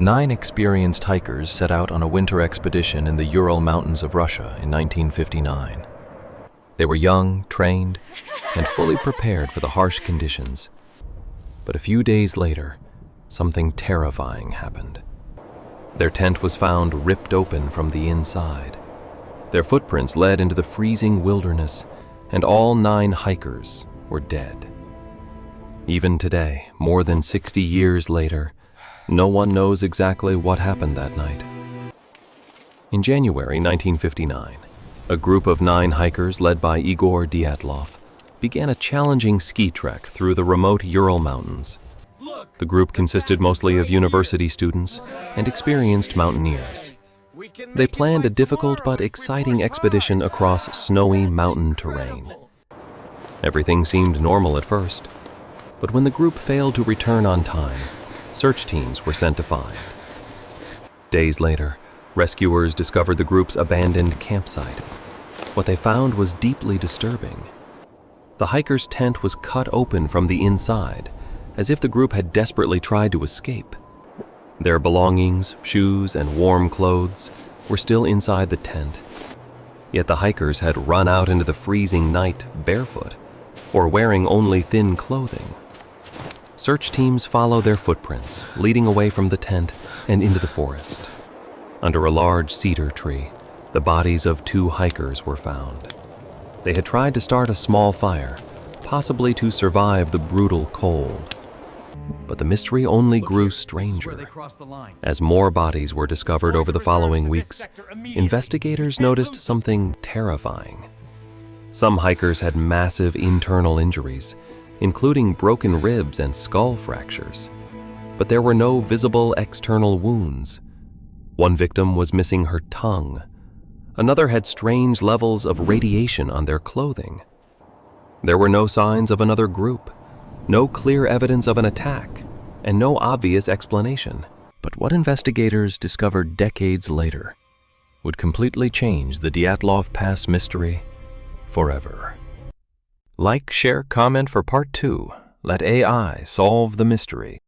9 experienced hikers set out on a winter expedition in the Ural Mountains of Russia in 1959. They were young, trained, and fully prepared for the harsh conditions. But a few days later, something terrifying happened. Their tent was found ripped open from the inside. Their footprints led into the freezing wilderness, and all 9 hikers were dead. Even today, more than 60 years later, no one knows exactly what happened that night. In January 1959, a group of 9 hikers led by Igor Dyatlov began a challenging ski trek through the remote Ural Mountains. The group consisted mostly of university students and experienced mountaineers. They planned a difficult but exciting expedition across snowy mountain terrain. Everything seemed normal at first, but when the group failed to return on time, search teams were sent to find. Days later, rescuers discovered the group's abandoned campsite. What they found was deeply disturbing. The hikers' tent was cut open from the inside, as if the group had desperately tried to escape. Their belongings, shoes, and warm clothes were still inside the tent. Yet the hikers had run out into the freezing night barefoot, or wearing only thin clothing. Search teams follow their footprints, leading away from the tent and into the forest. Under a large cedar tree, the bodies of 2 hikers were found. They had tried to start a small fire, possibly to survive the brutal cold. But the mystery only grew stranger. As more bodies were discovered over the following weeks, investigators noticed something terrifying. Some hikers had massive internal injuries, including broken ribs and skull fractures. But there were no visible external wounds. One victim was missing her tongue. Another had strange levels of radiation on their clothing. There were no signs of another group, no clear evidence of an attack, and no obvious explanation. But what investigators discovered decades later would completely change the Dyatlov Pass mystery forever. Like, share, comment for part 2. Let AI solve the mystery.